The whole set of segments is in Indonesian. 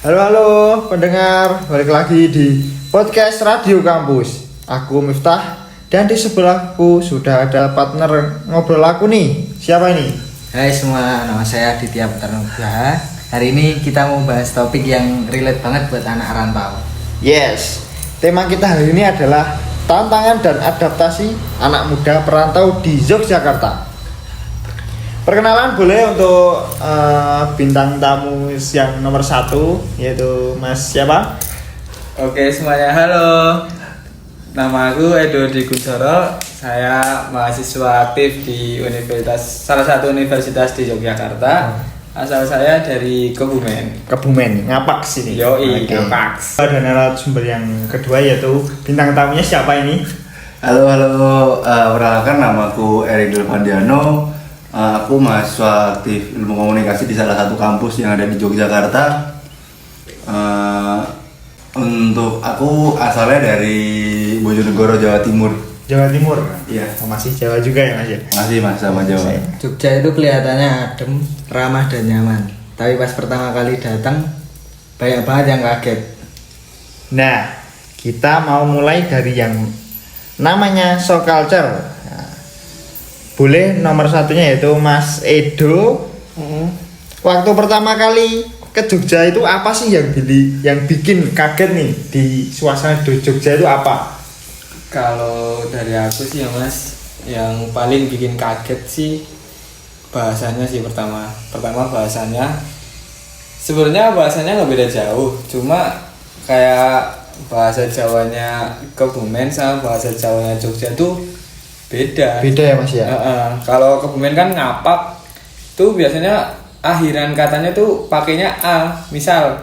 Halo pendengar, balik lagi di podcast Radio Kampus. Aku Miftah dan di sebelahku sudah ada partner ngobrol aku nih. Siapa ini? Hai semua, nama saya Aditya Putra Nugraha. Hari ini kita mau bahas topik yang relate banget buat anak rantau. Yes, tema kita hari ini adalah tantangan dan adaptasi anak muda perantau di Yogyakarta. Perkenalan boleh untuk bintang tamu yang nomor 1, yaitu Mas siapa? Oke semuanya, halo. Nama aku Edo Dwi Kunchoro. Saya mahasiswa aktif di salah satu universitas di Yogyakarta. Asal saya dari Kebumen. Kebumen, ngapak sini. Yoi, Oke. ngapak. Dan narasumber yang kedua yaitu bintang tamunya siapa ini? Halo, perkenalkan namaku Erik Delvandiano. Aku mahasiswa aktif ilmu komunikasi di salah satu kampus yang ada di Yogyakarta. Untuk aku asalnya dari Bojonegoro, Jawa Timur. Jawa Timur. Iya. Oh, masih Jawa juga ya Mas ya? Masih mas sama Jawa. Jogja itu kelihatannya adem, ramah dan nyaman. Tapi pas pertama kali datang, banyak banget yang kaget. Nah, kita mau mulai dari yang namanya show culture. Nah, boleh nomor satunya yaitu Mas Edo. Waktu pertama kali ke Jogja itu apa sih yang bikin kaget nih di suasana di Jogja itu apa? Kalau dari aku sih ya mas, yang paling bikin kaget sih bahasanya sih pertama bahasanya. Sebenarnya bahasanya nggak beda jauh, cuma kayak bahasa Jawanya Kebumen sama bahasa Jawanya Jogja tuh beda Ya Mas ya? Kalau Kebumen kan ngapak tuh biasanya akhiran katanya tuh pakainya a, misal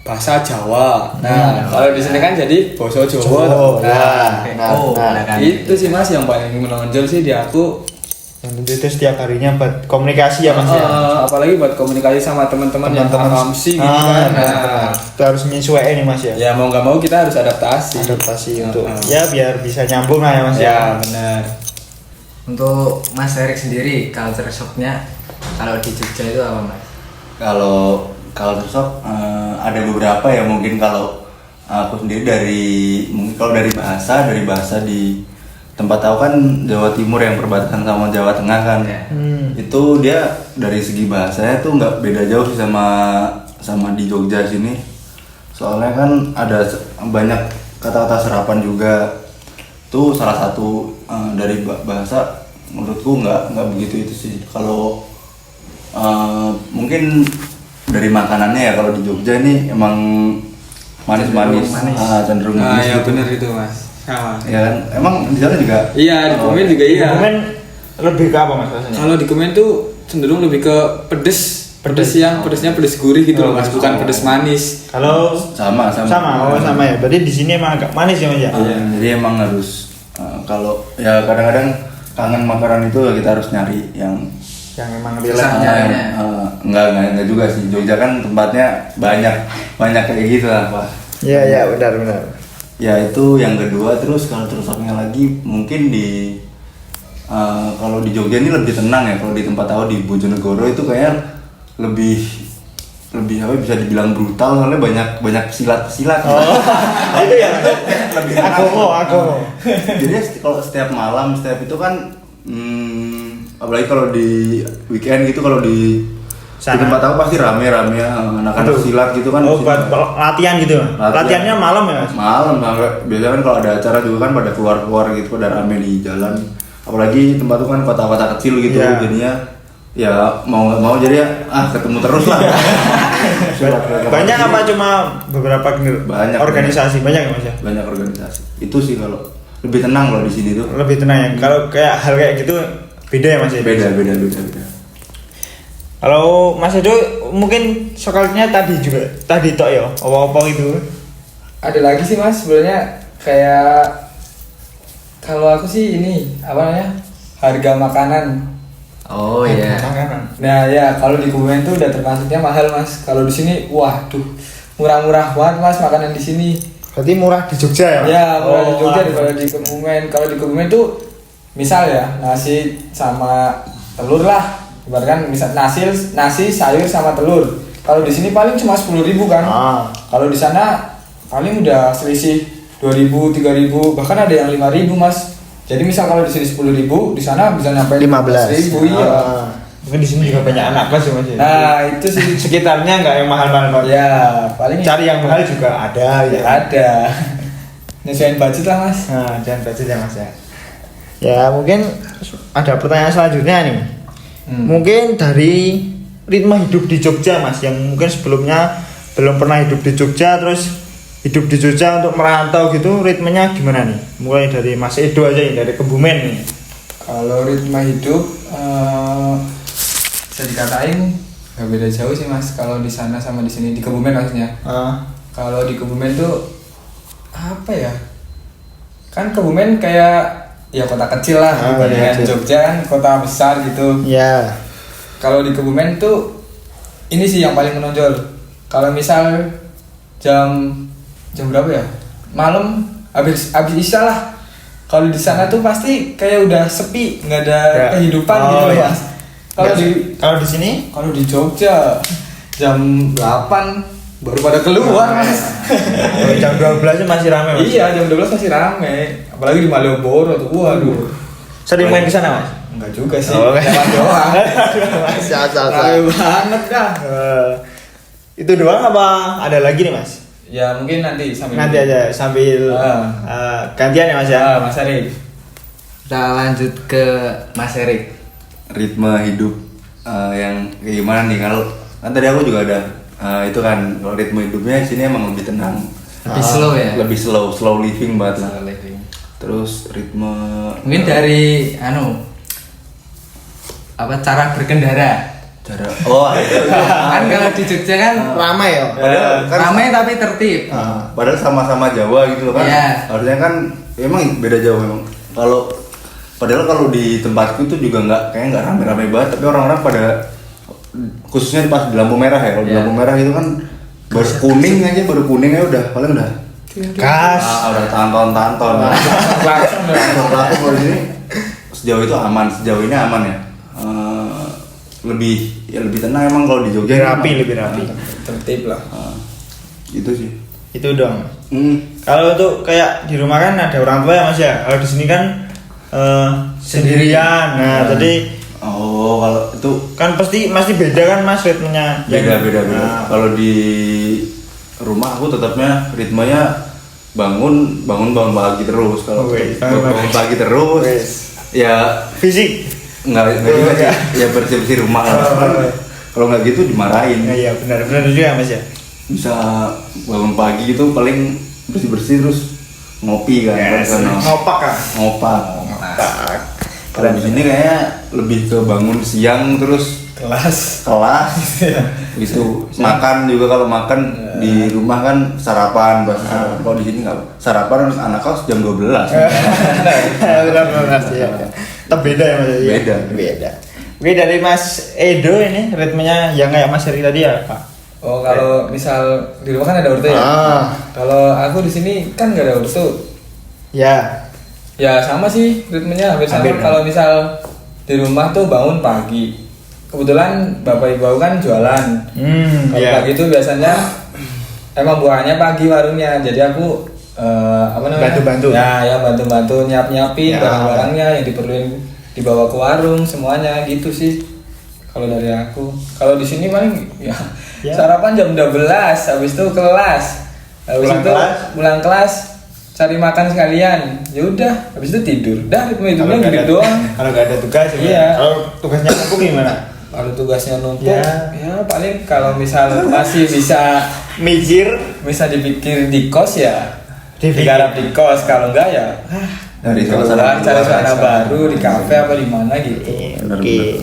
bahasa Jawa. Nah, kalau di sini kan jadi basa Jawa. Itu sih Mas yang paling menonjol sih di aku. Yang tentu itu setiap harinya buat komunikasi ya Mas ya? Apalagi buat komunikasi sama teman-teman yang Akamsi gitu kan. Nah, itu harus menyesuaikan nih Mas ya? Ya mau nggak mau kita harus adaptasi. Untuk ya biar bisa nyambung lah ya Mas ya? Ya benar. Untuk Mas Erik sendiri, culture shock-nya kalau di Jogja itu apa Mas? Kalau shock ada beberapa ya, mungkin kalau aku sendiri kalau dari bahasa di tempat aku kan Jawa Timur yang perbatasan sama Jawa Tengah kan. Itu dia dari segi bahasanya tuh nggak beda jauh sih sama di Jogja sini. Soalnya kan ada banyak kata-kata serapan juga. Itu salah satu dari bahasa menurutku nggak begitu itu sih. Kalau mungkin dari makanannya ya, kalau di Jogja ini emang manis-manis, cenderung manis Ya gitu. benar itu Mas. Sama. Ya kan, emang di sana juga. Iya, di Kebumen juga iya. Kebumen lebih ke apa Mas rasanya? Kalau di Kebumen tuh cenderung lebih ke pedesnya pedes gurih gitu loh Mas, bukan pedes manis. Kalau Sama. sama ya. Berarti di sini emang agak manis ya Mas ya? Iya, jadi emang harus kalau ya kadang-kadang kangen makanan itu kita harus nyari yang Yang emang Susahnya. enggak juga sih. Jogja kan tempatnya banyak kayak gitu lah Pak. Iya benar. Ya itu yang kedua. Terus kalau terusnya lagi mungkin kalau di Jogja ini lebih tenang ya. Kalau di tempat aku di Bojonegoro itu kayak lebih apa bisa dibilang brutal, soalnya banyak silat. Itu ya. Lebih Aku. Jadi kalau setiap malam itu kan apalagi kalau di weekend gitu, kalau di tempat aku pasti rame anak-anak silat gitu kan. Buat latihan gitu. Latihannya malam ya Mas? Malam, biasanya kan kalau ada acara juga kan pada keluar gitu, pada rame di jalan. Apalagi tempat itu kan kota-kota kecil gitu, jadinya ya mau nggak mau jadi ya ketemu terus lah. Banyak apa cuma beberapa Banyak. organisasi? Banyak ya Mas ya? Banyak organisasi. Itu sih kalau lebih tenang kalau di sini tuh. Lebih tenang ya. Kalau kayak hal kayak gitu beda ya Mas ya? Beda. Kalau Mas Edo mungkin soalnya tadi tok ya, apa itu? Ada lagi sih Mas, sebenarnya kayak kalau aku sih ini apa namanya? Harga makanan. Oh iya. Nah ya kalau di Kebumen tuh udah termasuknya mahal Mas. Kalau di sini waduh murah-murah banget Mas makanan di sini. Berarti murah di Jogja ya? Ya murah di Jogja daripada di Kebumen. Kalau di Kebumen tuh misal ya nasi sama telur lah, ibaratkan misal nasi sayur sama telur kalau di sini paling cuma 10.000 kan. Kalau di sana paling udah selisih 2.000, 3.000, bahkan ada yang 5.000 Mas. Jadi misal kalau di sini 10.000, di sana bisa nyampe 15.000. 15.000 iya. Mungkin di sini juga banyak anak kos ya Mas ya. Nah, itu sih Sekitarnya nggak yang mahal-mahal banget. ya, paling Cari yang mahal juga ada ya ya. ada. Nyesuaiin budget lah Mas. Nah, jangan budget ya Mas ya. Ya mungkin ada pertanyaan selanjutnya nih. Mungkin dari ritme hidup di Jogja Mas, yang mungkin sebelumnya belum pernah hidup di Jogja, terus hidup di Jogja untuk merantau gitu, ritmenya gimana nih? Mulai dari Mas Edo aja nih, dari Kebumen nih. Kalau ritme hidup bisa dikatain gak beda jauh sih Mas. Kalau di sana sama di sini, di Kebumen maksudnya. Kalau di Kebumen tuh apa ya? Kan Kebumen kayak ya kota kecil lah, dibandingkan Jogja kan kota besar gitu. Ya. Kalau di Kebumen tuh ini sih yang paling menonjol. Kalau misal jam berapa ya? Malam habis isya lah. Kalau di sana tuh pasti kayak udah sepi, nggak ada kehidupan gitu loh Mas. Kalau di sini, kalau di Jogja jam 8 baru pada keluar Mas. jam 12 masih rame Mas. Iya, jam 12 masih rame. Apalagi di Malioboro tuh, waduh. Sering main ke sana Mas? Enggak juga sih. Lewat doang. Rame banget dah. Itu doang apa ada lagi nih Mas? Ya mungkin nanti sambil Nanti aja sambil gantian ya Mas ya. Mas Erik. Kita lanjut ke Mas Erik. Ritme hidup yang kayak gimana nih? Kalau kan tadi aku juga ada itu kan, kalau ritme hidupnya di sini emang lebih tenang, Lebih slow ya. lebih slow living banget lah. Slow living. Terus ritme Mungkin dari cara berkendara. Kan kalau di Jogja kan Ramai ya. ramai tapi tertib. Padahal sama-sama Jawa gitu loh kan. Iya. Harusnya kan emang beda jauh memang. Padahal kalau di tempatku itu juga nggak rame-rame banget, tapi orang-orang pada khususnya pas di lampu merah ya. Kalau di lampu merah itu kan baru kuning aja udah paling udah Gas. udah tanton. Langsung Kalau aku di sini sejauh ini aman ya. Lebih tenang emang kalau di Jogja Lebih rapi. tertib lah. Itu sih. Itu dong. Kalau tuh kayak di rumah kan ada orang tua ya Mas ya. Kalau di sini kan sendirian. Nah, tadi kalau itu kan pasti beda kan Mas ritmenya. beda. Kalau di rumah aku tetapnya ritmenya bangun pagi terus. Kalau bangun pagi terus ya Fisik. Enggak juga sih. Ya bersih rumah lah. Kalau nggak gitu dimarahin. Iya benar juga Mas ya. Bisa bangun pagi itu paling bersih terus ngopi kan. Ngopak kan. Ngopak. Kalau di sini kayaknya lebih ke bangun siang terus Kelas. gitu. Makan juga, kalau makan di rumah kan sarapan bahasa. Kalau di sini nggak sarapan, anak kos jam 12. Benar ya. Tetap beda ya Mas ya. Beda. Oke, dari Mas Edo ini ritmenya yang kayak Mas Eri tadi ya Pak? Oh, kalau misal di rumah kan ada ortu ya. Kalau aku di sini kan nggak ada ortu. Ya. Ya sama sih ritmenya hampir sama. Kalau misal di rumah tuh bangun pagi. Kebetulan bapak ibu aku kan jualan. Kalau pagi itu biasanya emang buahnya pagi warungnya. Jadi aku bantu-bantu. Ya bantu-bantu nyiapin barang-barangnya yang diperluin dibawa ke warung semuanya gitu sih. Kalau dari aku. Kalau di sini paling sarapan jam 12, habis itu kelas. Pulang kelas cari makan sekalian, ya udah, habis itu tidur. Dah ritme hidupnya gitu doang. Kalau nggak ada tugas, kalau tugasnya aku gimana? Kalau tugasnya numpuk, ya paling kalau misal masih bisa bisa dipikir di kos ya, digarap di kos. Kalau enggak ya, dari cari suasana baru di kafe apa di mana gitu. Oke.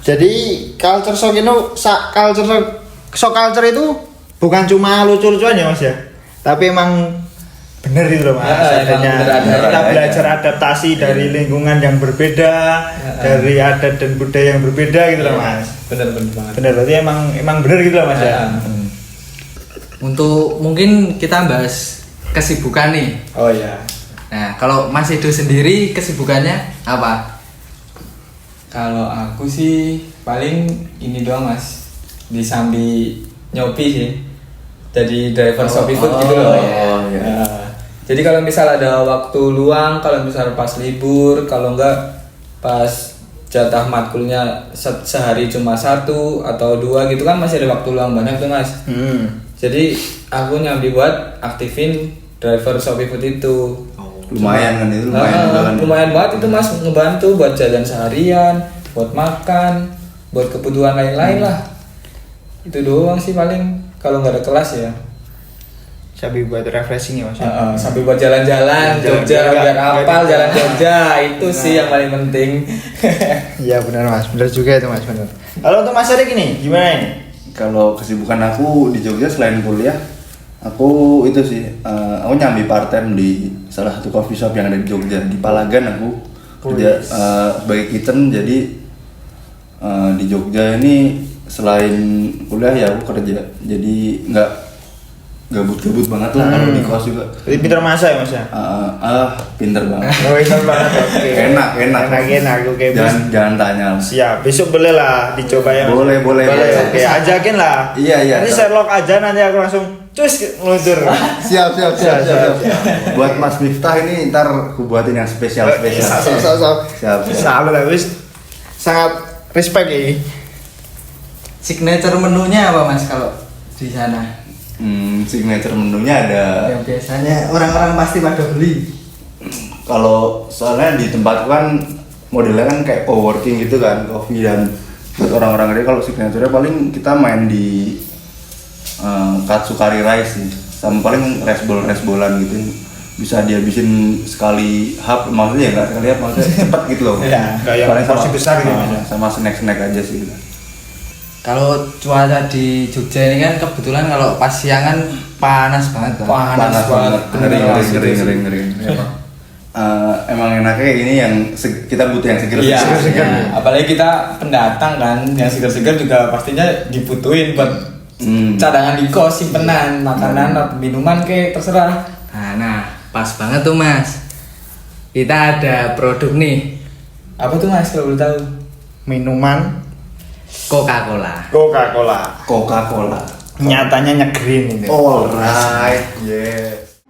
Jadi culture shock itu bukan cuma lucu-lucuan ya Mas ya, tapi emang bener gitu loh Mas. Kita belajar adaptasi dari lingkungan yang berbeda, dari adat dan budaya yang berbeda gitu loh Mas. Bener banget. Bener, berarti emang bener gitu loh Mas ya. Untuk mungkin kita bahas kesibukan nih. Oh ya. Nah, kalau Mas Edo sendiri kesibukannya apa? Kalau aku sih paling ini doang mas, di sambil nyopi sih, jadi driver Shopee Food gitu loh. iya. Nah, jadi kalau misal ada waktu luang, kalau misal pas libur, kalau enggak pas jatah matkulnya sehari cuma 1 atau 2 gitu kan masih ada waktu luang banyak tuh mas. Jadi aku nyambi buat aktifin driver Shopee Food itu. Lumayan kan itu, lumayan. Lumayan banget itu mas, ngebantu buat jajan seharian, buat makan, buat kebutuhan lain-lain lah. Itu doang sih paling kalau nggak ada kelas ya. Sambil buat refreshing ya mas. Sampai buat jalan-jalan Jogja biar hafal jalan Jogja itu sih yang paling penting. Iya benar mas, benar juga itu mas, benar. Kalau untuk Mas Erik ini gimana ini? Kalau kesibukan aku di Jogja selain kuliah, aku itu sih, aku nyambi part time di salah satu coffee shop yang ada di Jogja, di Palagan aku kerja sebagai kitchen. Jadi di Jogja ini selain kuliah ya aku kerja, jadi nggak gabut-gabut banget lah kalau di kos juga. Jadi pinter masak ya mas ya? Pinter banget. Oh pinter banget, oke. Enak, oke. Jangan tanya. Siap, besok boleh lah dicoba ya. Boleh. Oke, ajakin lah. Iya. Nanti Sherlock aja, nanti aku langsung cus ngeluncur. Siap. Buat Mas Miftah ini ntar aku buatin yang spesial. Siap. Salut habis. Sangat respect ini. Signature menunya apa mas kalau di sana? Signature menunya ada. Yang biasanya orang-orang pasti pada beli. Kalau soalnya di tempat kan modelnya kan kayak coworking gitu kan, coffee dan buat orang-orang gede. Kalau signature paling kita main di katsukari rice sih, sama paling rice bowl-an gitu. Bisa dihabisin sekali hap, maksudnya ya nggak sekali hap, maksudnya cepet gitu loh. Iya, kayak Paling porsi besar gitu Mas. sama snack aja sih gitu. Kalau cuaca di Jogja ini kan kebetulan kalau pas siangan panas banget kan? Panas banget, ngering. Emang enaknya ini yang kita butuh yang seger. Iya. Apalagi kita pendatang kan, yang segar-segar juga pastinya dibutuhin buat cadangan di kos, simpenan, makanan, atau minuman kayak terserah. Nah, pas banget tuh mas. Kita ada produk nih, Apa tuh mas kalau boleh tahu? Minuman Coca-Cola. Coca-Cola. Nyatanya nyegerin itu. Alright, yes.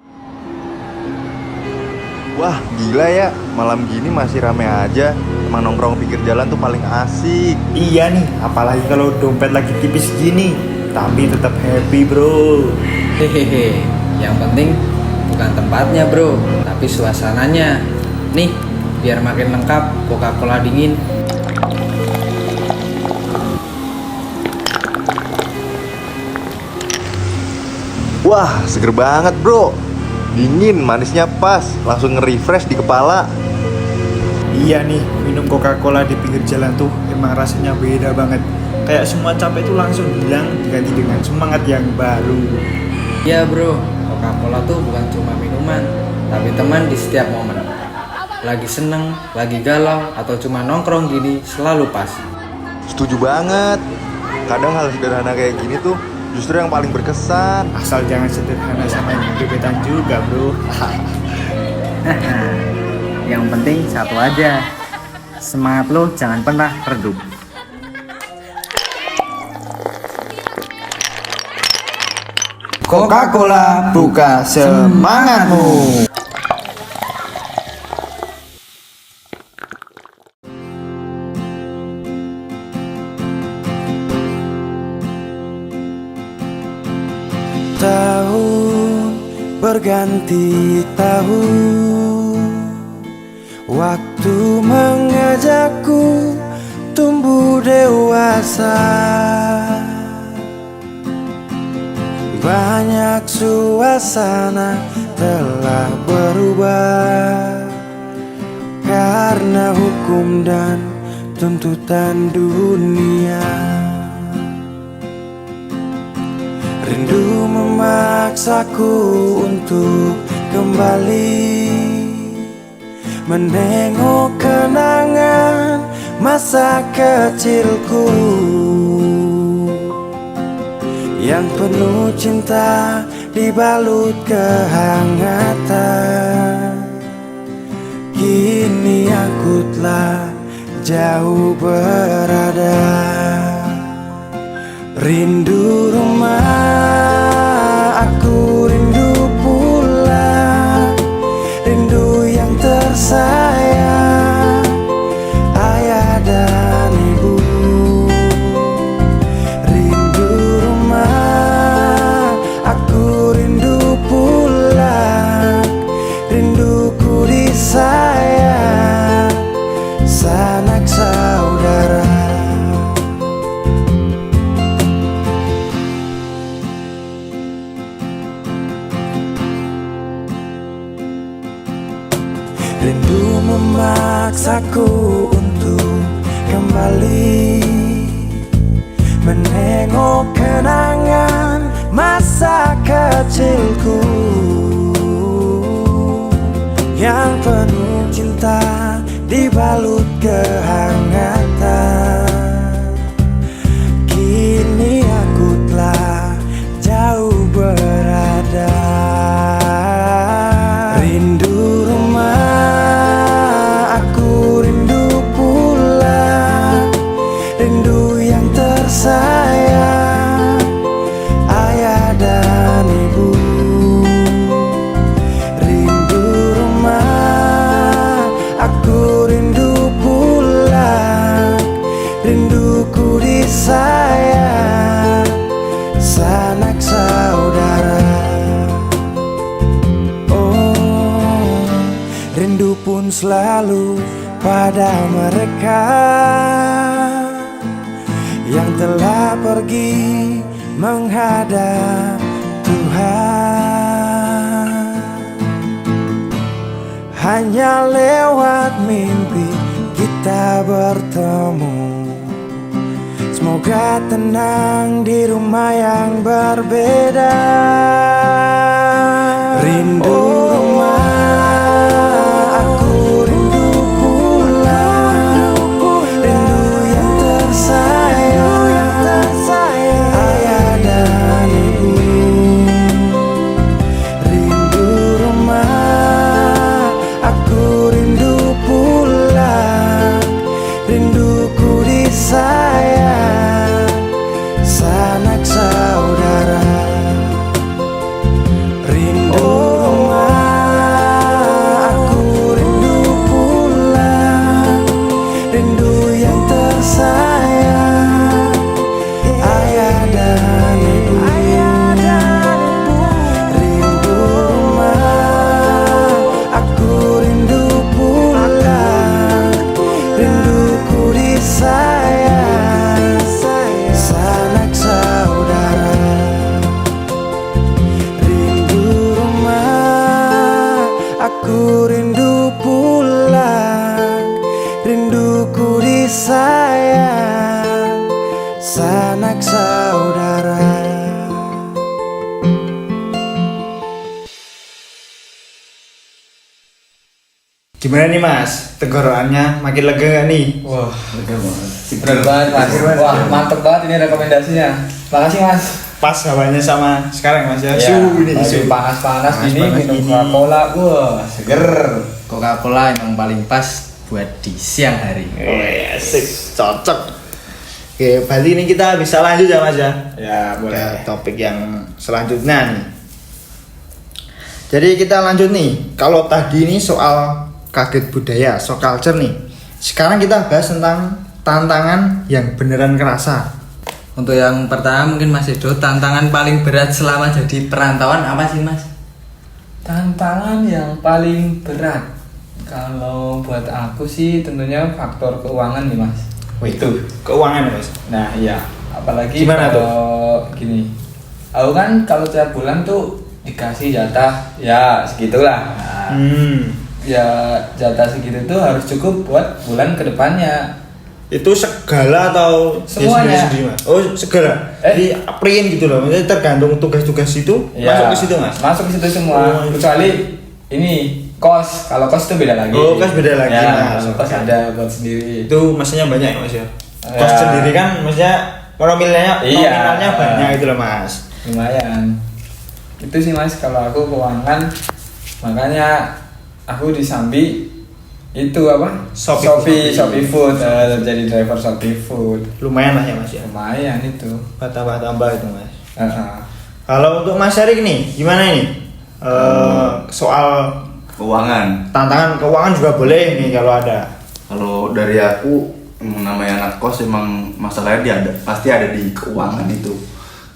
Wah, gila ya. Malam gini masih rame aja. Emang nongkrong pinggir jalan tuh paling asik. Iya nih, apalagi kalau dompet lagi tipis gini, tapi tetap happy bro. Hehehe. Yang penting bukan tempatnya bro, tapi suasananya. Nih, biar makin lengkap Coca-Cola dingin. Wah, seger banget bro. Dingin, manisnya pas. Langsung nge-refresh di kepala. Iya nih, minum Coca-Cola di pinggir jalan tuh emang rasanya beda banget. Kayak semua capek tuh langsung hilang diganti dengan semangat yang baru. Iya bro, Coca-Cola tuh bukan cuma minuman, tapi teman di setiap momen. Lagi seneng, lagi galau, atau cuma nongkrong gini selalu pas. Setuju banget. Kadang hal sederhana kayak gini tuh justru yang paling berkesan. Asal jangan sederhana sama yang gebetan juga bro. Yang penting satu aja, semangat lo jangan pernah redup. Coca-Cola buka semangatmu. Tahun berganti tahun, waktu mengajakku tumbuh dewasa. Banyak suasana telah berubah karena hukum dan tuntutan dunia. Rindu memaksaku untuk kembali menengok kenangan masa kecilku yang penuh cinta dibalut kehangatan. Kini aku telah jauh berada. Rindu rumah, aku rindu pulang, rindu yang tersayang, ayah dan ibu. Rindu rumah, aku rindu pulang, rinduku disayang, sanak saudara. Rindu memaksaku untuk kembali menengok kenangan masa kecilku yang penuh cinta dibalut kehangatan. Kini aku telah jauh berada. Rindu rumah, aku rindu pulang, rindu yang tersayang, ayah dan ibu. Rindu rumah, aku rindu pulang, rinduku disayang, sanak saudara. Rindu pun selalu pada mereka yang telah pergi menghadap Tuhan. Hanya lewat mimpi kita bertemu. Semoga tenang di rumah yang berbeda. Rindu rumah, aku rindu pulang, rindu yang tersayang, ayah dan ibu. Rindu rumah, aku rindu pulang, rinduku disayang, sanak saudara. Rindu rumah, aku rindu pulang, rindu yang tersayang, ayah dan ibu. Rindu rumah, aku rindu pulang, rinduku disayang, sanak saudara. Aku rindu pulang, rinduku disayang, sanak saudara. Gimana nih Mas? Tenggorokannya makin lega gak nih? Wah, Lega banget. bener banget mas. Wah, mantep banget ini rekomendasinya. Makasih mas. Pas hawanya sama sekarang Mas ya. Ya, Ini lagi panas-panas gini Panas-panas minum gini. Coca-Cola, wah seger. Coca-Cola emang paling pas buat di siang hari. Asik, cocok. Oke, berarti ini kita bisa lanjut ya Mas ya. Ya Ke topik yang selanjutnya nih. Jadi kita lanjut nih. Kalau tadi ini soal kaget budaya, so culture nih. Sekarang kita bahas tentang tantangan yang beneran kerasa. Untuk yang pertama mungkin Mas Edo, tantangan paling berat selama jadi perantauan apa sih Mas? Tantangan yang paling berat kalau buat aku sih tentunya faktor keuangan nih mas. Itu keuangan Mas. Nah iya, apalagi Gimana kalau gini, aku kan kalau tiap bulan tuh dikasih jatah ya segitulah. Nah, ya jatah segitu tuh harus cukup buat bulan kedepannya. Itu segala atau Semuanya. ya sendiri, Mas? Oh segala. Jadi print gitu loh. Maksudnya tergantung tugas-tugas itu Ya, masuk ke situ Mas. Masuk ke situ semua. Oh, Kecuali ini kos. Kalau kos itu beda lagi. Oh, kos beda lagi, Ya, Mas. kos ada buat sendiri. Itu maksudnya banyak ya Mas ya. Kos Ya. sendiri kan maksudnya nominalnya Iya. nominalnya banyak itu loh Mas. Lumayan. Itu sih mas kalau aku keuangan, makanya aku di Sambi itu apa? Shopee Food, jadi driver Shopee Food. Lumayan lah ya mas ya. Lumayan itu. Tambah itu mas. Kalau untuk Mas Erik nih, gimana ini? Soal Keuangan. tantangan keuangan juga boleh nih kalau ada. Kalau dari aku, namanya anak kos emang masalahnya pasti ada di keuangan itu.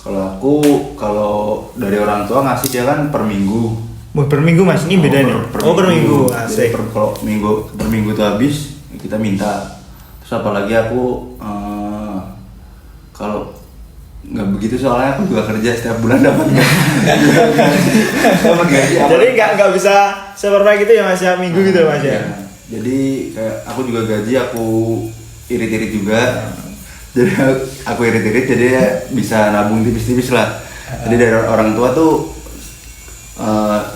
Kalau aku, kalau dari orang tua ngasih dia kan per minggu. Wah, per minggu mas, ini beda nih. Per minggu. Jadi Asik. kalau per minggu itu habis, kita minta. Terus apalagi aku kalau nggak begitu soalnya aku juga kerja setiap bulan dapat gaji. Jadi nggak bisa seperti gitu ya mas ya, minggu gitu mas ya. Jadi kayak aku juga gaji, aku irit-irit juga. Jadi aku irit-irit jadi ya bisa nabung tipis-tipis lah. Jadi dari orang tua tuh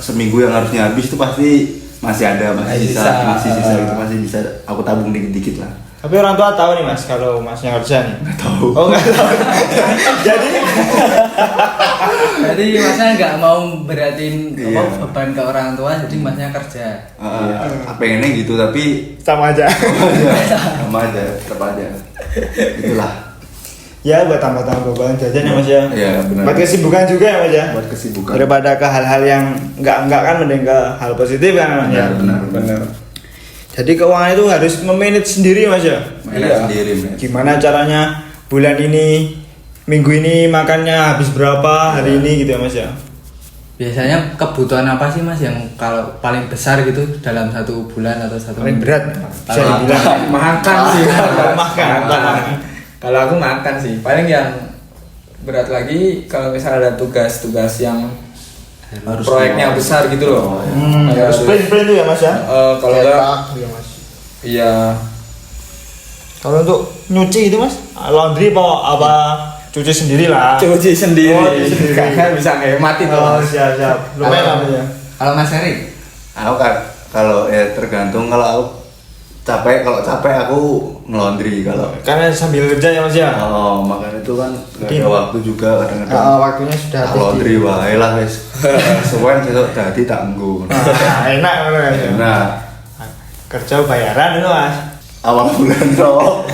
seminggu yang harusnya habis tuh pasti masih ada, masih sisa gitu, masih bisa aku tabung dikit-dikit lah. Tapi orang tua tahu nih mas kalau masnya kerja nih. Nggak tahu. Oh nggak tahu. Jadi masnya nggak mau beratin Iya. beban ke orang tua, jadi masnya kerja. Pengennya gitu tapi Sama aja. sama aja, tetap aja. Itulah. Ya buat tambah-tambah beban jajan ya mas ya. Iya benar. Buat kesibukan juga ya mas ya. Buat kesibukan. Daripada ke hal-hal yang enggak kan, mending ke hal positif kan mas ya. Benar. Jadi keuangan itu harus memanage sendiri mas ya. Mainan sendiri. Mas. Gimana caranya bulan ini, minggu ini makannya habis berapa hari ini gitu ya mas ya. Biasanya kebutuhan apa sih mas yang kalau paling besar gitu dalam 1 bulan atau 1 Paling minggu? berat bisa dibilang. Makan sih. Makan. Kalau aku makan sih. Paling yang berat lagi kalau misalnya ada tugas-tugas yang Harus proyeknya besar gitu loh. Harus plan tuh ya mas ya. Kalau enggak, ya mas. iya. Kalau untuk nyuci itu mas, laundry apa cuci sendiri lah. Cuci sendiri. Oh, cuci sendiri. Karena bisa ngehemat itu. Oh Mas. siap. Lumayan lah mas ya. Kalau Mas Erik? Aku kan kalau ya tergantung, kalau aku kalau capek aku ngelondri kalau Karena sambil kerja ya mas ya. makan itu kan nggak Jadi- ada waktu juga kadang-kadang. Waktunya sudah habis. Laundry wae lah wis. Suwen sesuk dadi tak nggo. Enak mas ya. Nah, Kerja bayaran itu mas. awal bulan toh.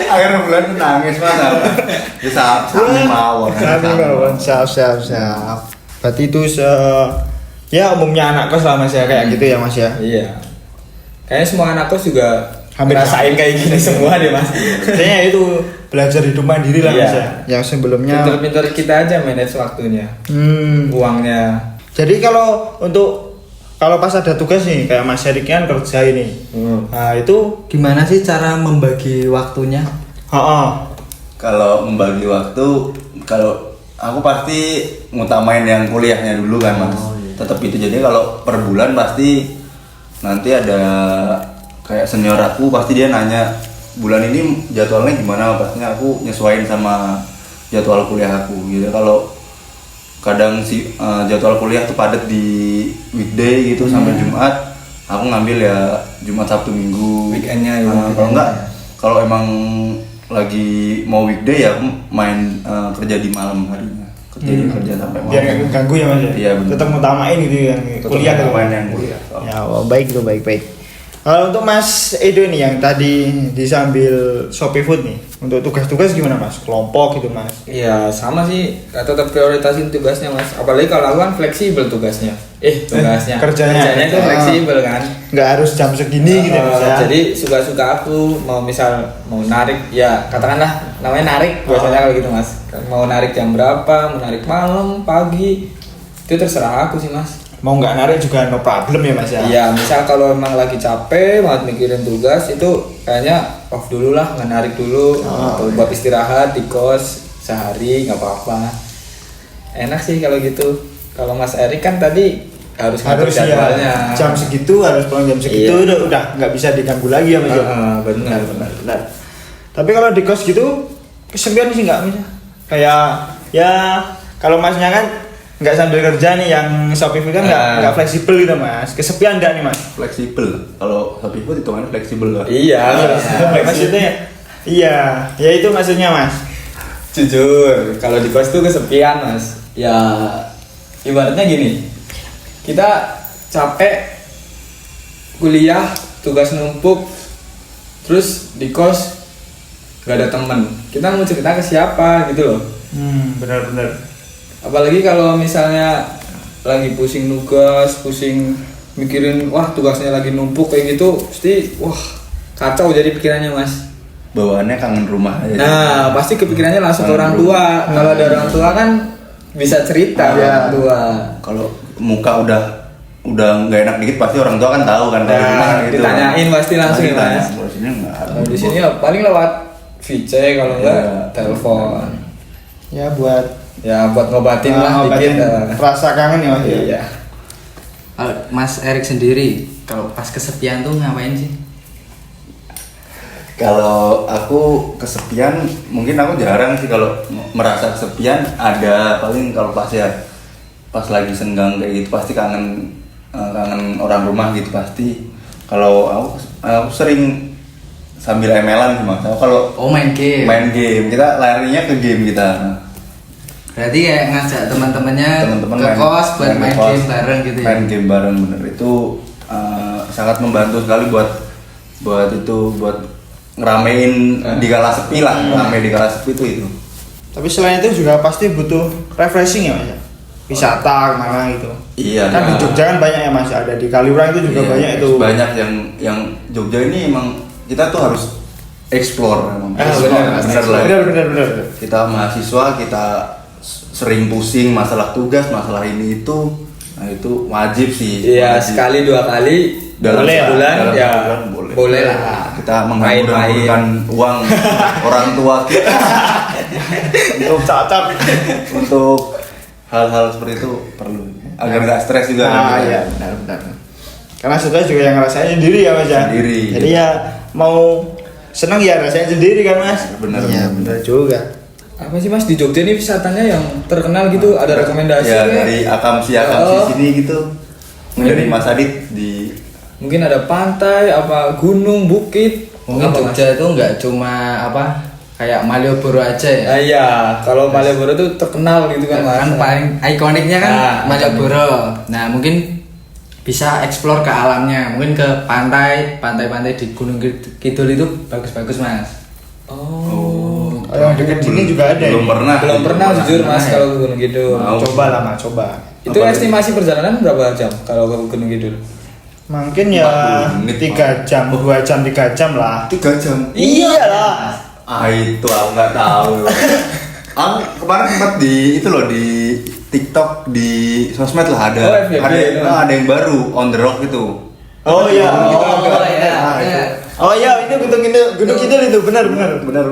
Akhir bulan tuh nangis mas. Bisa sami mawon. Siap. Berarti itu ya umumnya anak kos lah mas ya, kayak gitu ya mas ya. Iya. Kayaknya semua anak kos juga Hampir ngerasain kayak gini semua deh mas. Kayaknya itu belajar hidup mandiri lah Iya. mas ya. Yang sebelumnya. Pinter-pinter kita aja manage waktunya, uangnya. Jadi kalau pas ada tugas nih kayak Mas Erik kan kerja ini. Nah itu Gimana sih cara membagi waktunya? Kalau membagi waktu, kalau aku pasti ngutamain yang kuliahnya dulu kan mas. Tetap itu, jadi kalau per bulan pasti nanti ada kayak senior aku, pasti dia nanya bulan ini jadwalnya gimana, pastinya aku nyesuaiin sama jadwal kuliah aku gitu. Kalau kadang jadwal kuliah tuh padat di weekday gitu sampai Jumat, aku ngambil ya Jumat Sabtu Minggu Weekendnya ya. Kalau enggak, kalau emang lagi mau weekday ya aku main kerja di malam harinya, kerja sampai malam. biar nggak ganggu ya mas ya. Iya, bener. Tetap ngutamain gitu yang kuliah gitu. main yang kuliah. Ya baik itu baik. Kalau untuk Mas Edo nih yang tadi disambil Shopee Food nih, untuk tugas-tugas gimana mas? Kelompok gitu mas? Iya sama sih, tetap prioritasin tugasnya mas. Apalagi kalau aku kan fleksibel tugasnya. Tugasnya. Kerjanya itu fleksibel kan. Nggak harus jam segini gitu ya mas ya. Jadi suka-suka aku mau narik, ya katakanlah namanya narik biasanya kalau gitu mas. Mau narik jam berapa, mau narik malam, pagi, itu terserah aku sih mas. Mau nggak narik juga no problem ya mas ya. Iya, misal kalau emang lagi capek banget mikirin tugas itu kayaknya off dulu lah, nggak narik dulu, atau buat istirahat di kos sehari nggak apa-apa. Enak sih kalau gitu. Kalau Mas Erik kan tadi harus ngatur Harus jadwalnya. ya jam segitu, harus pulang jam segitu, udah nggak bisa diganggu lagi ya mas ya. Benar. Tapi kalau di kos gitu kesepian sih nggak mas? Kayak ya kalau masnya kan nggak sambil kerja nih, yang Shopee Food kan nggak fleksibel gitu mas. Kesepian nggak nih mas? Fleksibel. Kalau Shopee Food hitungannya fleksibel lah. Iya. Maksudnya iya, ya itu maksudnya mas. Jujur, kalau di kos tuh kesepian mas. Ya ibaratnya gini, kita capek kuliah tugas numpuk, terus di kos nggak ada temen, kita mau cerita ke siapa gitu loh. Benar-benar. Apalagi kalau misalnya lagi pusing nugas, pusing mikirin wah tugasnya lagi numpuk kayak gitu, pasti wah kacau jadi pikirannya mas. Bawaannya kangen rumah aja. Nah pasti kepikirannya langsung ke orang tua. Kalau ada orang tua kan bisa cerita ke orang tua. Kalau muka udah nggak enak dikit pasti orang tua kan tahu kan dari rumah Nah, gitu. ditanyain pasti langsung ya Ditanya. mas. Kalau sini nggak ada. Kalau di sini ya paling lewat VC, kalau enggak Iya. telepon. Ya buat Ya buat ngobatin lah dikit. rasa kangen ya Mas. Iya. Kalau Mas Erik sendiri, kalau pas kesepian tuh ngapain sih? Kalau aku kesepian, mungkin aku jarang sih kalau merasa kesepian. Ada paling kalau pas lagi senggang kayak gitu pasti kangen orang rumah gitu pasti. Kalau aku sering sambil ML-an sih mas. Kalau Main game. main game kita larinya ke game kita. Berarti kayak ngajak teman-temannya Teman-teman ke kos buat main ke kos, game bareng gitu ya. Main game bareng bener itu sangat membantu sekali buat ngeramein di kala sepi lah, rame di kala sepi itu. Tapi selain itu juga pasti butuh refreshing ya Mas. Wisata kemana gitu. Iya. Kan di Jogja kan banyak ya Mas, ada di Kaliurang itu juga Iya, banyak itu. Banyak yang Jogja ini emang kita tuh harus explore memang. Benar. Kita mahasiswa kita sering pusing masalah tugas, masalah ini itu. Nah, itu wajib sih. Iya, Wajib. sekali 2 kali Dalam Boleh lah, sebulan dalam ya sebulan boleh. boleh lah. Kita menghambur-hamburkan uang orang tua kita Untuk cacap. untuk hal-hal seperti itu perlu agar nggak stres juga kan kita. Iya, benar. Karena setelah juga yang ngerasain sendiri ya Mas ya. Sendiri. Jadi ya mau senang ya rasain sendiri kan Mas. Benar. Iya, benar juga. Apa sih mas di Jogja ini wisatanya yang terkenal gitu? Ada rekomendasi Ya nggak? dari akamsi Oh. sini gitu. Dari Mas Adit di Mungkin ada pantai, apa gunung, bukit. Mungkin Apa, Mas? Jogja itu nggak cuma apa kayak Malioboro aja ya. Ah, iya, kalau Malioboro tuh terkenal gitu kan mas. Kan paling ikoniknya kan Nah, Malioboro. Nah mungkin bisa explore ke alamnya, mungkin ke pantai di Gunung Kidul itu bagus-bagus mas. Oh. Oh, yang dekat sini juga ada. belum ya? pernah. Belum pernah jujur mas ya. kalau ke Gunung Kidul. Mau. Coba lah Mas, coba. Itu Apa estimasi perjalanan berapa jam kalau ke Gunung Kidul? Mungkin ya 40 menit, 3 jam, 2 jam, 3 jam lah. 3 jam. Iyalah. Itu aku nggak tahu. Aku kemarin sempat di itu loh di TikTok di sosmed lah ada Oh, FYP itu. ada yang baru on the rock itu. Oh iya. iya. Oh iya, itu Gunung Kidul itu benar. Benar.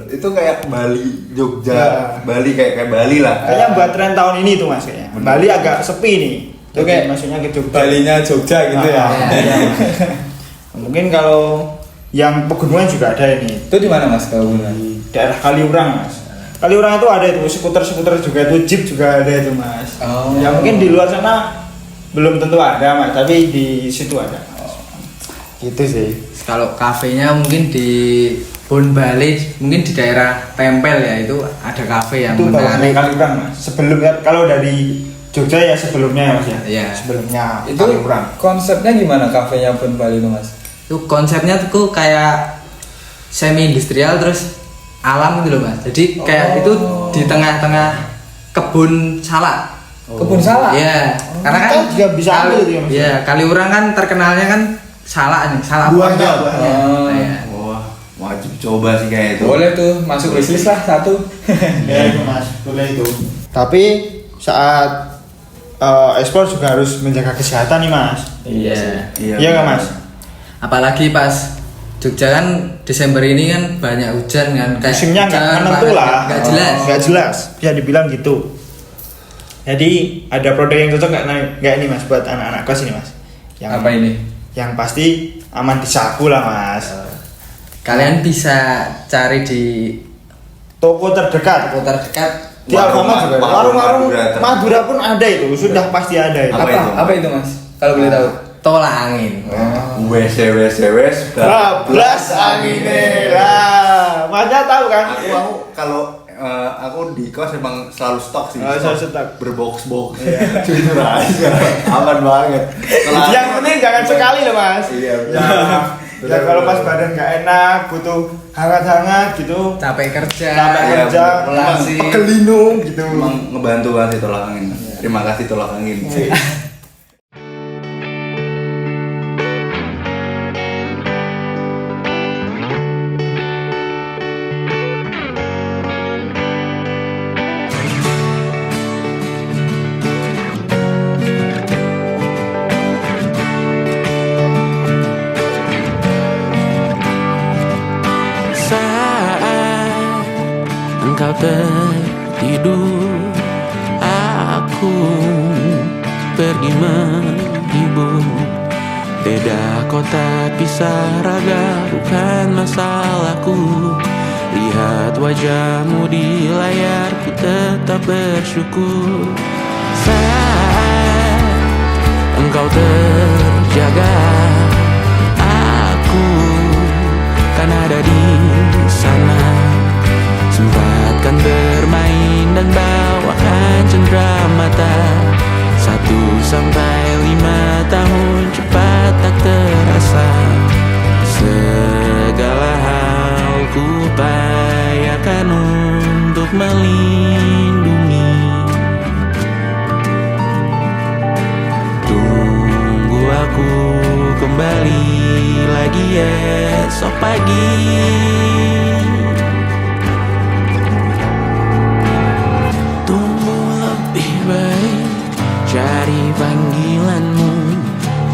Itu kayak Bali, Jogja, Ya. Bali kayak Bali lah. Kayaknya buat tren tahun ini tuh Mas kayaknya. Bali agak sepi nih. Itu kayak maksudnya ke Jogja. Balinya Jogja gitu ya. Iya. Mungkin kalau yang pegunungan juga ada ini. Itu di mana mas kalau gunung? Di daerah Kaliurang Mas. Kaliurang itu ada itu skuter juga itu, jeep juga ada itu Mas. Oh. Ya mungkin di luar sana belum tentu ada Mas, tapi di situ ada. Gitu sih. Kalau kafenya mungkin di Bon Bali, mungkin di daerah Tempel ya itu ada kafe yang Itu bawahnya menarik. Kaliurang Mas. Sebelumnya kalau dari Jogja ya sebelumnya ya Mas ya. Iya. Sebelumnya Itu Kaliurang. konsepnya gimana kafenya Bon Bali itu mas? Itu konsepnya tuh kayak semi industrial terus alam gitu loh mas. Jadi kayak itu di tengah-tengah kebun salak. Kebun salak? Iya. Karena kan Kita juga bisa ambil itu ya, Mas. Iya, Kaliurang kan terkenalnya kan salak nih, salak Buahnya, pondok. buahnya. Oh. Iya. Wah, wajib coba sih kayak itu. Boleh tuh masuk wishlist lah satu. Ya itu Mas, boleh itu. Tapi saat ekspor juga harus menjaga kesehatan nih Mas. Iya. Iya nggak Mas? Apalagi pas Jogja kan Desember ini kan banyak hujan kan. Kayak Musimnya nggak hujan menentu banget, lah. nggak jelas. Nggak jelas, bisa dibilang gitu. Jadi ada produk yang cocok nggak ini Mas buat anak-anak kos ini Mas? Yang, Apa ini? Yang pasti aman disapu lah Mas. Kalian bisa cari di Toko terdekat. kota terdekat. Di Alfamart juga. ada. Warung-warung Madura pun ada itu, sudah pasti ada itu. Apa itu? Apa itu mas? Kalau boleh tahu. Tolak angin. WS Bablas angine lah. Masnya tahu kan? Aku kalau aku di kos emang selalu stok sih. Oh, selalu stok. Berbox-box. Jujur aja. Aman banget. Yang penting jangan sekali loh mas. Iya. Ya kalau pas badan nggak enak, butuh hangat-hangat gitu. Capek kerja. Capek Iya, kerja, Pelasi. pegel lindung gitu. Emang ngebantu banget sih tolak angin. Terima kasih tolak angin. Saat engkau tertidur, aku pergi menghibur. Beda kota pisah raga bukan masalahku. Lihat wajahmu di layar, ku tetap bersyukur. Saat engkau terjaga, aku kan ada di sana. Sempatkan bermain dan bawakan cenderamata. 1-5 tahun cepat tak terasa. Segala hal ku upayakan untuk melindungi. Tunggu aku kembali lagi esok pagi. Tumbuh lebih baik, cari panggilanmu.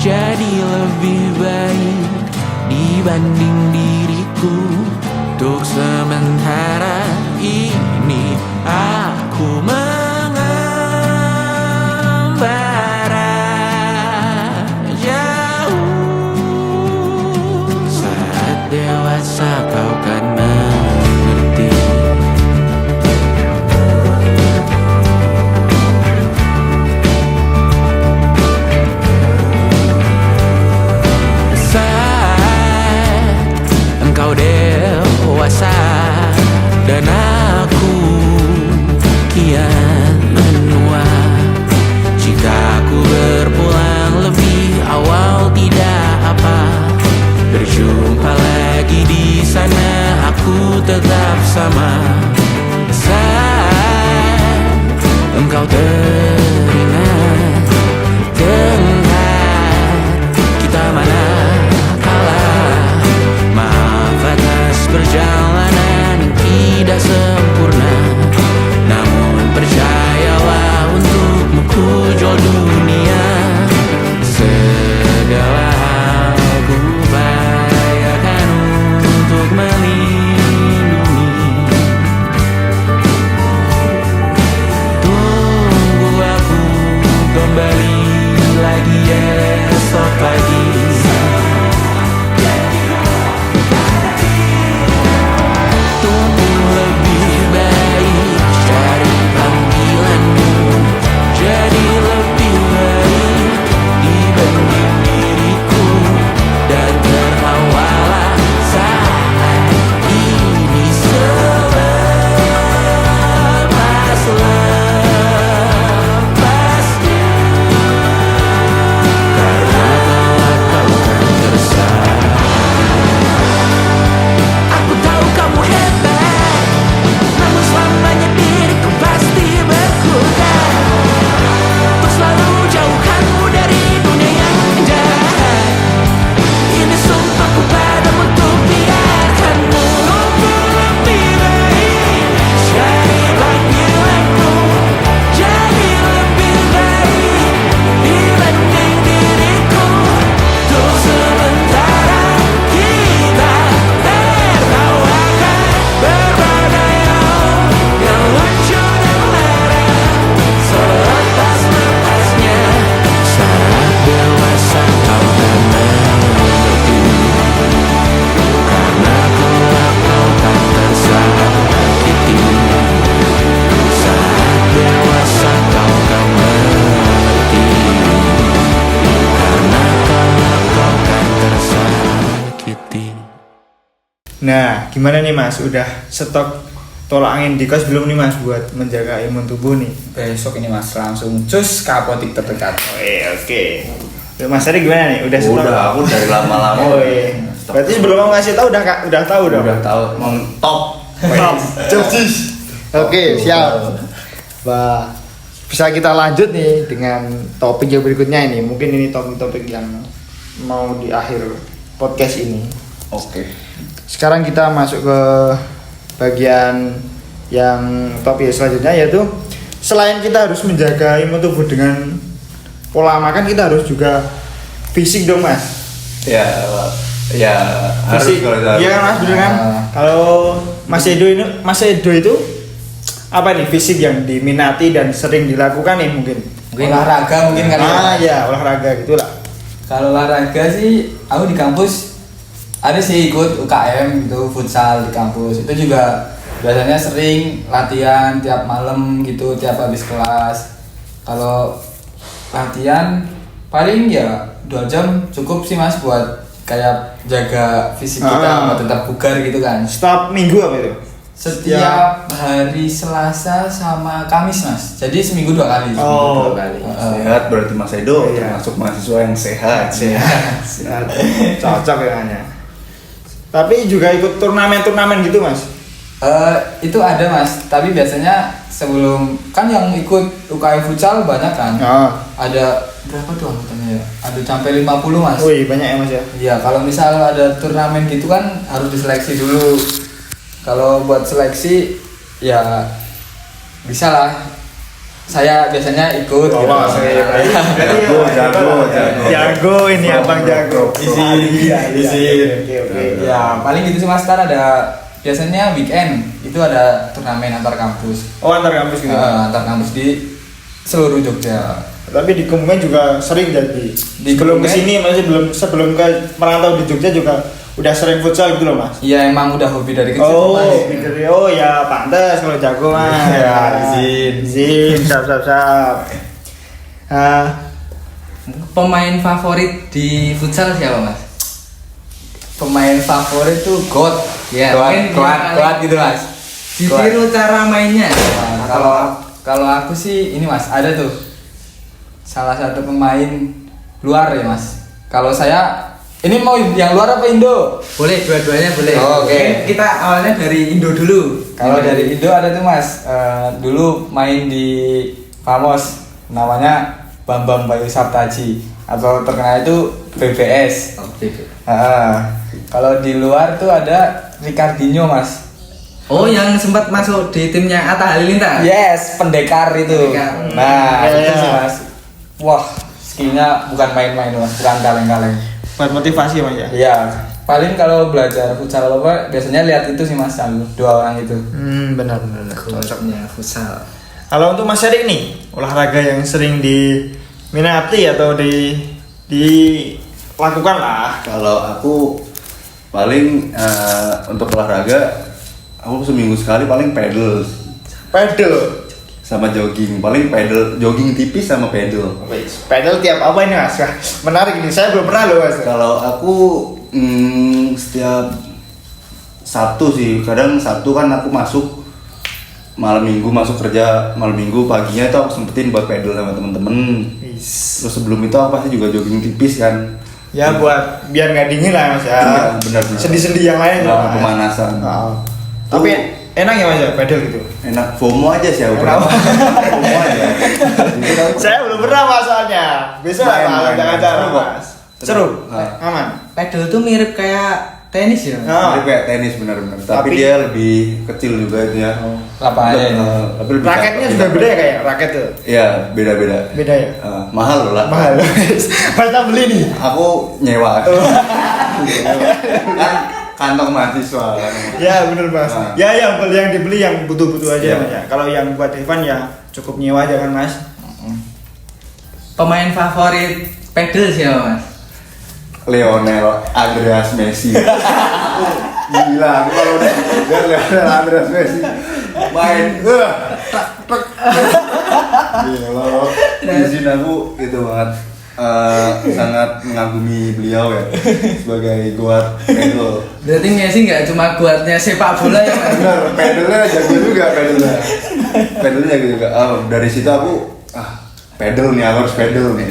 Jadi lebih baik dibanding diriku. Untuk sementara ini aku mengembara jauh. Saat dewasa kau kan mengerti. Saat engkau dewasa dan aku kian menua. Jika ku berpulang lebih awal tidak apa. Berjumpa lagi di sana, aku tetap sama. Saat engkau teringat kita mana kalah. Maaf atas perjalanan yang tidak sempurna. Namun percayalah untukmu ku jual dunia. Segala hal ku upayakan untuk melindungi. Tunggu aku kembali lagi esok pagi. Tumbuh lebih baik, cari panggilanmu. Jadi lebih baik dibanding diriku. Dan tertawalah saat ini selepas-lepasnya. Karena kelak kau kan tersakiti. Aku tahu kamu hebat, namun selamanya diriku pasti berkutat. Untuk selalu jauhkanmu dari dunia yang jahat. Ini sumpahku padamu untuk biarkanmu lebih baik. Cari panggilanmu, jadi lebih baik dibanding diriku. Untuk sementara kita tertawakan berbagai hal yang lucu dan lara. Selepas-lepasnya, saat dewasa kau kan mengerti. Karena kelak kau kan tersakiti. Saat dewasa kau kan mengerti. Karena kelak kau kan tersakiti. Nah, gimana nih mas? Udah stok tolak angin di kos belum nih mas buat menjaga imun tubuh nih? Besok ini mas langsung cus ke apotik terdekat. Oke. Mas Ari gimana nih? Udah setor? Udah, aku dari lama-lama. Oh iya. Berarti sebelum mau ngasih tahu udah tahu dong. Udah tahu, emang top. Top. Jobs. Oke, siap. Wah, bisa kita lanjut nih dengan topik yang berikutnya ini. Mungkin ini topik-topik yang mau di akhir podcast ini. Oke. Sekarang kita masuk ke bagian yang topik selanjutnya, yaitu selain kita harus menjaga imun tubuh dengan pola makan, kita harus juga fisik dong mas. Ya, harus Fisik. kalau harus. Iya kan mas, bener kan? Kalau Mas Edo itu apa nih fisik yang diminati dan sering dilakukan nih mungkin? Olahraga mungkin kali Ya olahraga gitulah. Kalau olahraga sih aku di kampus ada sih ikut UKM gitu, futsal di kampus. Itu juga biasanya sering latihan tiap malam gitu, tiap habis kelas. Kalau latihan paling ya 2 jam cukup sih mas buat kayak jaga fisik kita buat tetap bugar gitu kan. Setiap minggu apa itu? Setiap hari Selasa sama Kamis mas. Jadi seminggu 2 kali. Oh. Seminggu 2 kali. Sehat berarti Mas Edo Iya. termasuk mahasiswa yang sehat. Sehat. Cocok ya hanya. Tapi juga ikut turnamen gitu mas? Itu ada mas. Tapi biasanya sebelum kan yang ikut UKM futsal banyak kan. Ada berapa tuh anggotanya ya? Ada sampai 50 mas. Wih banyak ya mas ya. Iya, kalau misal ada turnamen gitu kan harus diseleksi dulu. Kalau buat seleksi ya bisa lah. Saya biasanya ikut. Oh, jago ini abang jago. Izin. Ya paling gitu sih mas. Ntar ada biasanya weekend itu ada turnamen antar kampus. Oh antar kampus gitu. Antar kampus di seluruh Jogja. Tapi di Kebumen juga sering jadi. Sebelum Kebumen? kesini masih sebelum ke merantau di Jogja juga udah sering futsal gitu loh mas. Iya emang udah hobi dari kecil Oh, mas. oh ya pantas kalau jago mas. Ya, izin. Sap. Pemain favorit di futsal siapa mas? Pemain favorit tuh God. Ya, mungkin kuat gitu mas. Ditiru cara mainnya. Nah, kalau aku sih ini mas ada tuh salah satu pemain luar ya mas. Kalau saya ini mau yang luar apa Indo? Boleh, dua-duanya boleh. Oh, oke. Mungkin kita awalnya dari Indo dulu. Kalau dari Indo ada tuh mas, dulu main di Famos, namanya Bambang Bayu Saptaji atau terkenal itu BBS. Kalau di luar tuh ada Ricardinho mas. Oh, yang sempat masuk di timnya Atta Halilintar. Yes, pendekar itu. Pendekar. Nah, Ya, itu ya. sih mas. Wah, skillnya bukan main-main mas, bukan kaleng-kaleng. Buat motivasi mas ya. Iya, paling kalau belajar futsal apa biasanya lihat itu sih mas, dua orang itu. Benar. Cocoknya futsal. Kalau untuk Mas Erik nih, olahraga yang sering diminati atau dilakukan lah. Kalau aku paling untuk olahraga aku seminggu sekali paling pedal Pedal. sama jogging. Paling pedal, jogging tipis sama pedal. Pedal tiap apa ini mas? Wah, menarik ini, saya belum pernah loh mas. Kalau aku setiap Sabtu sih, kadang Sabtu kan aku masuk malam minggu, masuk kerja malam minggu, paginya itu aku sempetin buat pedal sama temen-temen. Terus sebelum itu aku pasti juga jogging tipis kan. Ya buat biar nggak dingin lah mas ya. Iya, benar. Sendi-sendi yang lain ya, Mas. Pemanasan. Tapi enak ya mas ya pedal gitu. Enak, FOMO aja sih aku. Kenapa? FOMO aja. Saya belum pernah masalahnya. Besok lah kalau Main. jangan cara Seru kok. mas. Seru, Nah. aman. Pedal tuh mirip kayak tenis ya. Ah. Mirip kayak tenis benar-benar. Tapi Tapi- dia lebih kecil juga itu ya. Lapangannya ini. Tapi lebih Raketnya cakep. juga beda ya kayak raket tuh. Iya, beda-beda. Beda ya. Mahal loh lah. Mahal. Mas beli nih. Aku nyewa. Kan kantong mahasiswa kan. Ya bener mas. Nah. Ya yang dibeli yang butuh-butuh aja Iya. mas ya. Kalau yang buat Evan ya cukup nyewa aja kan mas. Pemain favorit pedal siapa mas? Lionel Andreas Messi. Gila, aku kalau udah Lionel Andreas Messi main, tak. Gila, loh. Di sini aku gitu banget. sangat mengagumi beliau ya sebagai guard pedal. Berarti Messi nggak cuma guardnya sepak bola ya Mas? Benar, pedalnya jago juga pedalnya. Pedalnya jago juga. Dari situ aku pedal nih, aku harus pedal nih.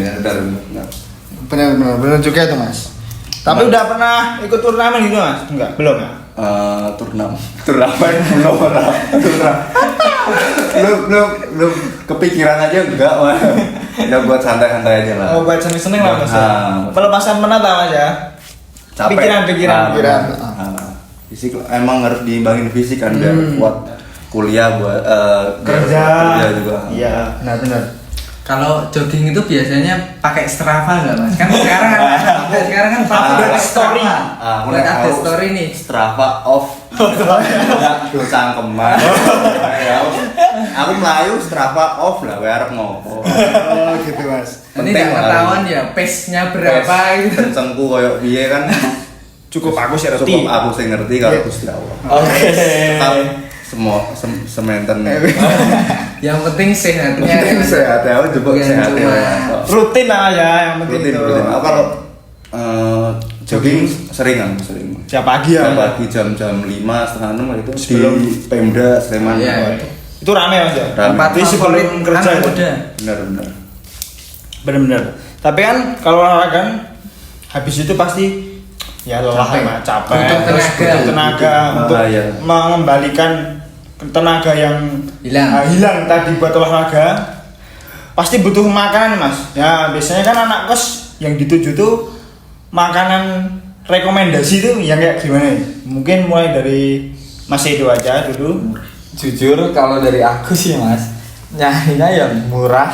Benar. Benar juga itu Mas. Tapi udah pernah ikut turnamen gitu Mas? Enggak, belum ya? Turnamen belum kepikiran aja enggak mah. Udah buat santai-santai aja lah. Oh, buat seneng-seneng lah Mas ya. Pelepasan penat lah Mas ya. Capek. Pikiran. Fisik emang harus diimbangin fisik kan biar kuat kuliah buat Kerja juga. Iya, benar. Kalau jogging itu biasanya pakai Strava nggak Mas? Kan sekarang kan pakai story. Buat update story nih. Strava off. Tuh cangkeman. Aku melayu Strava off lah, arep ngopo. Oh, gitu Mas. Ini nggak ketahuan ya pace-nya berapa gitu. Kencengku koyo piye kan. Cukup aku sih ngerti. Cukup aku sih ngerti kalau Gusti Allah. Oke. Tetap sementen. Yang penting sehatnya. Penting sehat ya, aku coba Bukan sehat ya. cuma Rutin lah ya yang penting itu. Rutin. Aku kalau jogging sering. Siap pagi ya. Jam pagi jam 5 setengah 6 itu Sebelum- di Pemda Sleman. Iya. Itu rame Mas ya. Rame. Tempat Tapi sebelum favorit kerja anak itu. muda. Benar. Bener-bener. Tapi kan kalau olahraga kan habis itu pasti ya lelah Capek. Mas, capek. Butuh Terus tenaga. butuh tenaga untuk iya. mengembalikan tenaga yang hilang tadi buat olahraga. Pasti butuh makanan Mas. Ya biasanya kan anak kos yang dituju tuh makanan rekomendasi tuh yang kayak gimana? Mungkin mulai dari Mas Edo aja dulu. Jujur kalau dari aku sih Mas, nyarinya yang murah,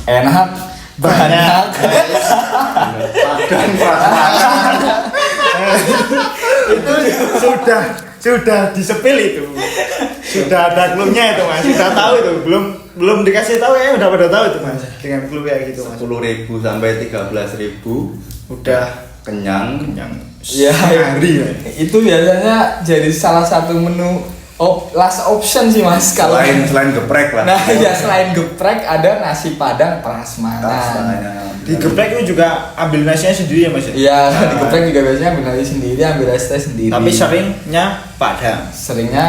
enak, banyak. Padang prasmanan. Itu sudah disepil itu. Sudah ada klubnya itu Mas. Sudah tahu itu. Belum dikasih tahu ya udah pada tahu itu Mas. Dengan klub kayak gitu Mas. 10.000 sampai 13.000 Udah kenyang. Ya, Hari ya. itu biasanya jadi salah satu menu last option sih Mas kalau Selain geprek lah. Nah, ya selain geprek ada nasi padang prasmanan. Di geprek itu juga ambil nasinya sendiri ya Mas. Iya, di geprek juga biasanya ambil nasi sendiri, ambil es teh sendiri. Tapi seringnya padang. seringnya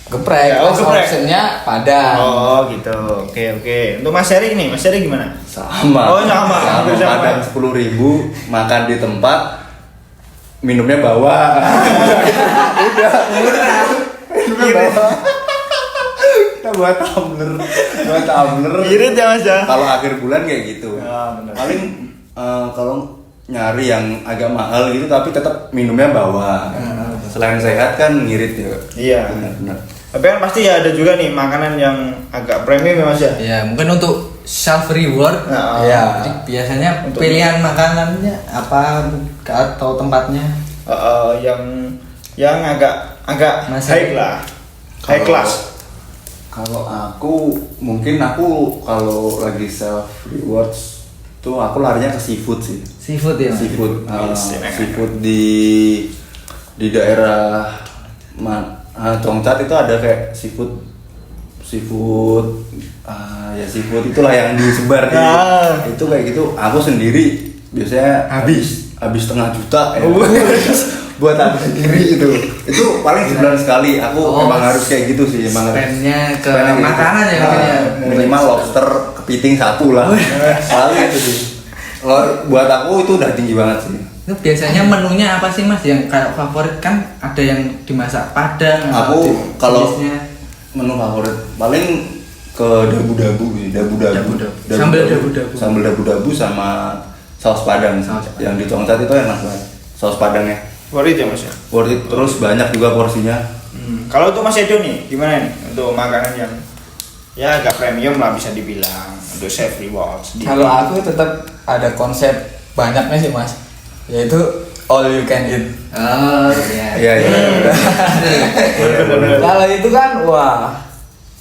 geprek, Ya, last geprek. optionnya padang. Oh gitu. Oke. Untuk Mas Heri nih, Mas Heri gimana? Sama. Oh, sama. Hampir sama. Padang 10.000 makan di tempat minumnya bawa. Udah murah. Minumnya bawa. Kita buat tumbler. Irit ya Mas ya. Kalau akhir bulan kayak gitu. Ya, benar. Paling kalau nyari yang agak mahal gitu tapi tetap minumnya bawa. Selain sehat kan ngirit ya. Iya. Benar. Tapi kan pasti ya ada juga nih makanan yang agak premium ya Mas ya. Ya mungkin untuk self reward. Nah, Iya. Jadi biasanya Untuk- pilihan makanannya apa atau tempatnya. yang agak Masih- high lah. High class. Kalau aku kalau lagi self rewards tuh aku larinya ke seafood sih. Seafood ya Mas? Seafood, Yes, seafood di daerah Congcat itu ada kayak seafood ya seafood itulah yang disebar di Ah. itu kayak gitu. Aku sendiri biasanya habis setengah juta ya. Buat aku sendiri itu paling sebulan sekali aku Oh, emang harus kayak gitu sih emang harus. Spendnya ke Spendnya gitu. makanan ya mungkin ya. Minimal lobster kepiting 1 lah selalu itu sih. Kalau buat aku itu udah tinggi banget sih. Itu biasanya menunya apa sih Mas yang kayak favorit kan ada yang dimasak padang atau Aku kalau jenisnya menu favorit paling ke dabu-dabu sih, Dabu-dabu. Sambal dabu-dabu. Sambal dabu-dabu sama saus padang. Saus padang. Yang di Congcat itu enak banget. Saus padangnya. Worth it ya Mas ya. Worth it, terus banyak juga porsinya. Kalau untuk Mas Edo nih, gimana nih untuk makanan yang ya agak premium lah bisa dibilang untuk self rewards. Kalau aku tetap ada konsep banyaknya sih Mas, yaitu all you can eat. oh iya. Iya, iya. Kalau itu kan wah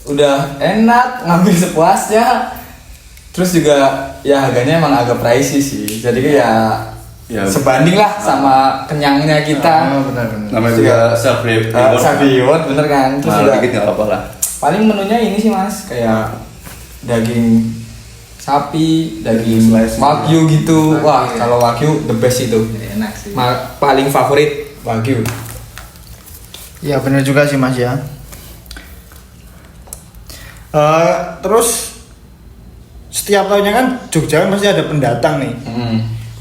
udah enak ngambil sepuasnya, terus juga ya harganya emang agak pricey sih, jadi Ya. sebanding lah sama kenyangnya kita. benar. Namanya juga self reward. Self reward bener kan, terus Mahal juga dikit nggak apa-apa lah. paling menunya ini sih Mas, kayak daging sapi, daging Slice wagyu gitu. Wah, kalau wagyu the best itu. Enak sih. Paling favorit wagyu. Ya benar juga sih Mas ya. Terus setiap tahunnya kan Jogja kan pasti ada pendatang nih.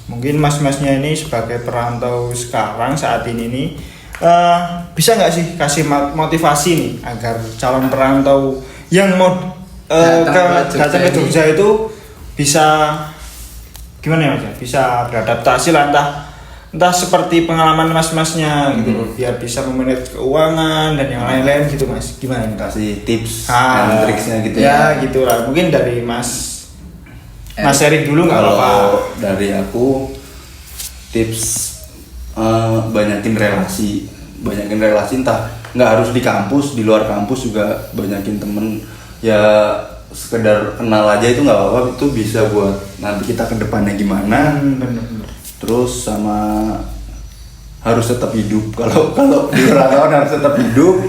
Mungkin mas-masnya ini sebagai perantau sekarang saat ini nih bisa nggak sih kasih motivasi nih agar calon perantau yang mau datang ke Jogja itu bisa gimana ya Mas ya? Bisa beradaptasi lah, entah seperti pengalaman mas-masnya gitu loh, biar bisa memanage keuangan dan yang lain-lain gitu Mas. Gimana nih? Kasih tips and tricksnya gitu Ya gitulah. Mungkin dari Mas Erik dulu nggak Kalau apa-apa. dari aku tips banyakin relasi entah nggak harus di kampus, di luar kampus juga banyakin temen ya, sekedar kenal aja itu nggak apa-apa, itu bisa buat nanti kita ke depannya gimana. Bener. Terus sama harus tetap hidup, kalau di perantauan harus tetap hidup,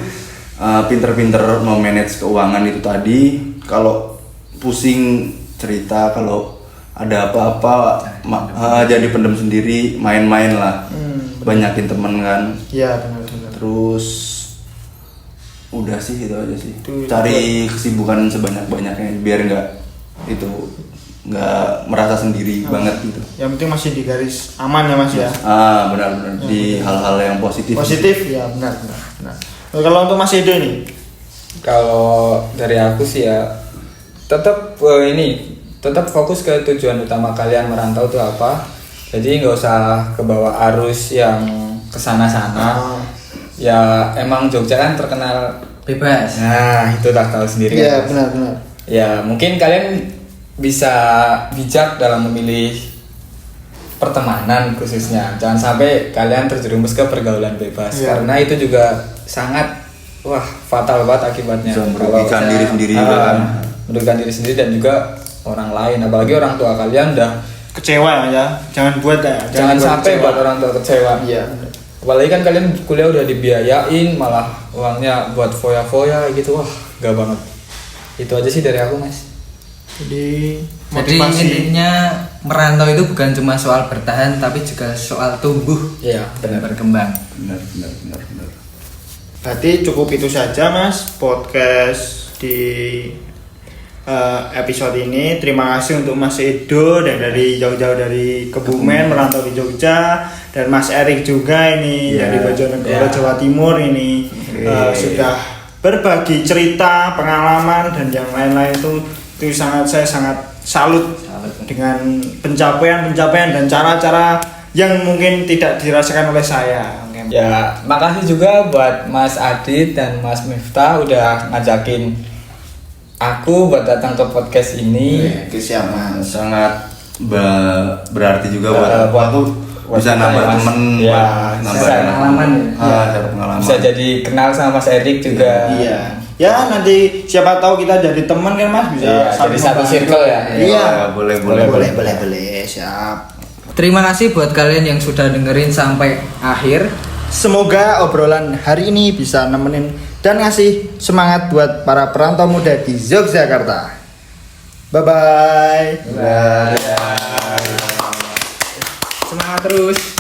pinter-pinter memanage keuangan itu tadi. Kalau pusing cerita, kalau ada apa-apa jadi pendem sendiri, main-main lah, banyakin temen kan. Iya benar. Terus udah sih itu aja sih, Itu cari kesibukan sebanyak-banyaknya biar nggak merasa sendiri banget gitu. Yang penting masih di garis aman ya Mas ya. Benar-benar di hal-hal yang positif. Ya benar. Nah, kalau untuk Mas Edo nih, Kalau dari aku sih ya tetap tetap fokus ke tujuan utama kalian merantau itu apa. Jadi nggak usah kebawa arus yang kesana-sana. Ya emang Jogja kan terkenal Bebas. Nah itu udah tahu sendiri iya kan. benar. Ya mungkin kalian bisa bijak dalam memilih pertemanan khususnya. Jangan sampai kalian terjerumus ke pergaulan bebas, Iya. karena itu juga sangat fatal banget akibatnya. Bisa merugikan diri sendiri juga kan. Merugikan diri sendiri dan juga orang lain, apalagi orang tua kalian udah. Kecewa ya, jangan buat ya. Jangan sampai kecewa. buat orang tua kecewa. Iya. Apalagi kan kalian kuliah udah dibiayain, malah uangnya buat foya-foya gitu, wah gak banget. Itu aja sih dari aku Mas. Jadi Jadi motivasi. intinya merantau itu bukan cuma soal bertahan tapi juga soal tumbuh Iya dan berkembang. Benar. Berarti cukup itu saja Mas podcast di episode ini. Terima kasih untuk Mas Edo dan dari jauh-jauh dari Kebumen merantau di Jogja, dan Mas Erik juga ini Ya, dari Bojonegoro Jawa Timur ini sudah berbagi cerita, pengalaman dan yang lain-lain itu saya sangat salut dengan pencapaian dan cara-cara yang mungkin tidak dirasakan oleh saya. Ya, makasih juga buat Mas Adit dan Mas Miftah udah ngajakin aku buat datang ke podcast ini. Itu siapa? Sangat berarti juga buat aku bisa kita nambah ya, Mas. temen, Ya, nambah secara pengalaman ya. secara pengalaman. Bisa jadi kenal sama Mas Erik juga. Iya. Ya nanti siapa tahu kita jadi teman kan Mas, bisa Iya, jadi satu membantu. circle ya. Iya. Boleh. Siap. Terima kasih buat kalian yang sudah dengerin sampai akhir. Semoga obrolan hari ini bisa nemenin dan ngasih semangat buat para perantau muda di Yogyakarta. Bye bye. Semangat terus.